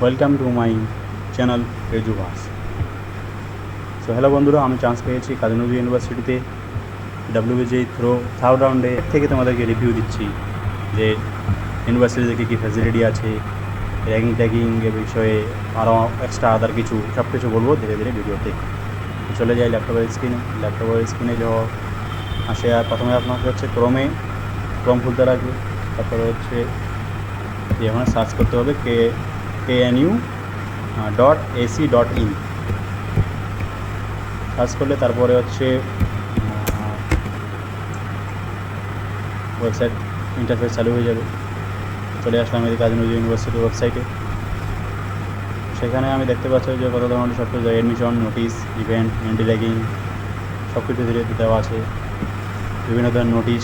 Welcome to my channel এজুভাস। So hello বন্ধুরা, আমি চান্স পেয়েছি কাজী নজরুল ইউনিভার্সিটিতে WBJ থ্রো থার্ড রাউন্ডে থেকে তোমাদেরকে রিভিউ দিচ্ছি যে ইউনিভার্সিটিতে কী কী ফ্যাসিলিটি আছে, র্যাগিং ট্যাগিংয়ের বিষয়ে আরও এক্সট্রা আদার কিছু সব কিছু বলবো ধীরে ধীরে ভিডিওতে। চলে যাই ল্যাপটপের স্ক্রিনে যাওয়া আসে। আর প্রথমে আপনাকে হচ্ছে ক্রোম খুলতে রাখবে। তারপরে হচ্ছে এখানে সার্চ করতে হবে KNU.ac.in। সার্চ করলে তারপরে হচ্ছে ওয়েবসাইট ইন্টারফেস চালু হয়ে যাবে। চলে আসলাম এই কাজী নজরুল ইউনিভার্সিটির ওয়েবসাইটে। সেখানে আমি দেখতে পাচ্ছি যে কত ধরনের সব কিছু admission, notice, event, anti ragging সব কিছু ধীরে দেওয়া আছে। বিভিন্ন ধরনের নোটিশ,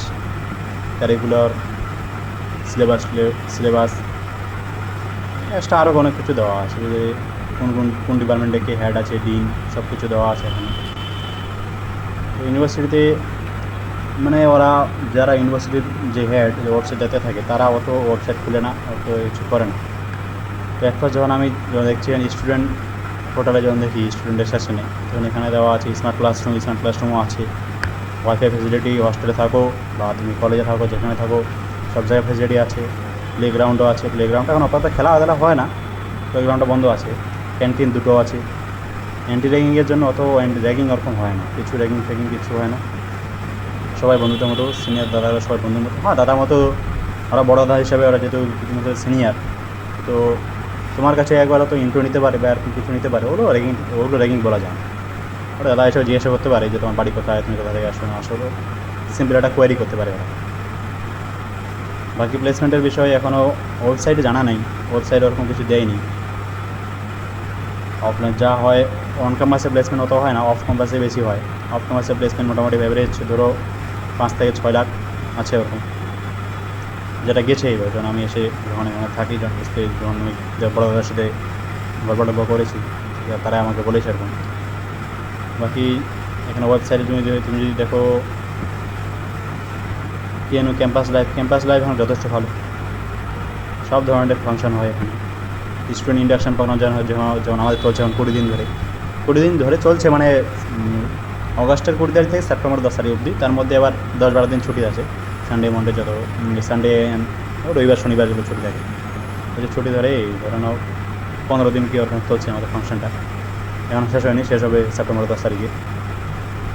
কারিকুলার, সিলেবাস এক্সট্রা আরও অনেক কিছু দেওয়া আছে, যে কোন ডিপার্টমেন্টে কে হেড আছে, ডিন, সব কিছু দেওয়া আছে এখানে। তো ইউনিভার্সিটিতে মানে ওরা যারা ইউনিভার্সিটির যে হেড ওয়েবসাইটটাতে থাকে তারা অত ওয়েবসাইট খুলে না, অত কিছু করে না। তো একবার যখন আমি দেখছি স্টুডেন্ট পোর্টালে যখন দেখি স্টুডেন্টের সেশনে, তখন এখানে দেওয়া আছে স্মার্ট ক্লাসরুমও আছে, ওয়াইফাই ফেসিলিটি, হস্টেলে থাকো বা তুমি কলেজে থাকো, যেখানে থাকো সব জায়গায় ফেসিলিটি আছে। প্লেগ্রাউন্ডও আছে। প্লেগ্রাউন্ড এখন আপাতত খেলাধুলা হয় না, প্লেগ্রাউন্ডটা বন্ধ আছে। ক্যান্টিন দুটো আছে। অ্যান্টি র্যাগিংয়ের জন্য অত র্যাগিং ওরকম হয় না, কিছু র্যাগিং ফ্যাগিং কিছু হয় না। সবাই বন্ধুদের মতো, সিনিয়র দাদারা সবাই বন্ধুর মতো। হ্যাঁ, দাদার মতো, ওরা বড় দাদা হিসাবে ওরা যেহেতু রীতিমতো সিনিয়র, তো তোমার কাছে একবার তো ইন্ট্রো নিতে পারে বা আর কিছু নিতে পারে, ওগুলো র্যাগিং বলা যায় না। ওরা দাদা হিসেবে জিজ্ঞাসা করতে পারে যে তোমার বাড়ি কোথায়, তুমি কোথা থেকে আসো না আসো, সিম্পল একটা কোয়ারি করতে পারে ওরা। বাকি প্লেসমেন্টের বিষয়ে এখনও ওয়েবসাইটে জানা নেই, ওয়েবসাইট ওরকম কিছু দেয়নি। অফলাইন যা হয় অন ক্যাম্পাসে প্লেসমেন্ট অত হয় না, অফ ক্যাম্পাসে বেশি হয়। অফ ক্যাম্পাসে প্লেসমেন্ট মোটামুটি অ্যাভারেজ ধরো 5 থেকে 6 লাখ আছে ওরকম, যেটা গেছে এইবার। যখন আমি এসে যখন এখানে থাকি, যখন আমি বড় দাদার সাথে গল্প করেছি, তারা আমাকে বলেছে এরকম। বাকি এখানে ওয়েবসাইটে তুমি যদি দেখো KNU ক্যাম্পাস লাইফ এখন যথেষ্ট ভালো, সব ধরনের ফাংশন হয় এখানে। স্টুডেন্ট ইন্ডাকশন পাঠানো যেমন আমাদের চলছে এখন 20 দিন ধরে চলছে, মানে অগাস্টের 20 তারিখ থেকে সেপ্টেম্বর 10 তারিখ অবধি। তার মধ্যে আবার 10-12 দিন ছুটি আছে, সানডে মন্ডে যত সানডে, রবিবার শনিবার যেগুলো ছুটি থাকে, ওই যে ছুটি ধরে ধরে নাও 15 দিন কি ওরকম চলছে আমাদের ফাংশনটা। এখন শেষ হয়নি, শেষ হবে সেপ্টেম্বর 10 তারিখে।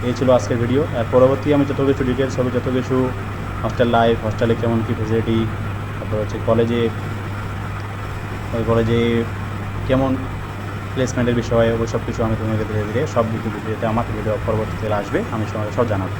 এই ছিল আজকের ভিডিও। আর পরবর্তী আমি যত কিছু ডিটেলস হবে, যত কিছু হস্টেলে কেমন কী ফেসিলিটি, তারপর হচ্ছে কলেজে কেমন প্লেসমেন্টের বিষয়ে, ওই সব কিছু আমি তোমাকে ধীরে ধীরে সব ভিডিওতে আমার ভিডিও পরবর্তীতে আসবে, আমি সব জানাবো।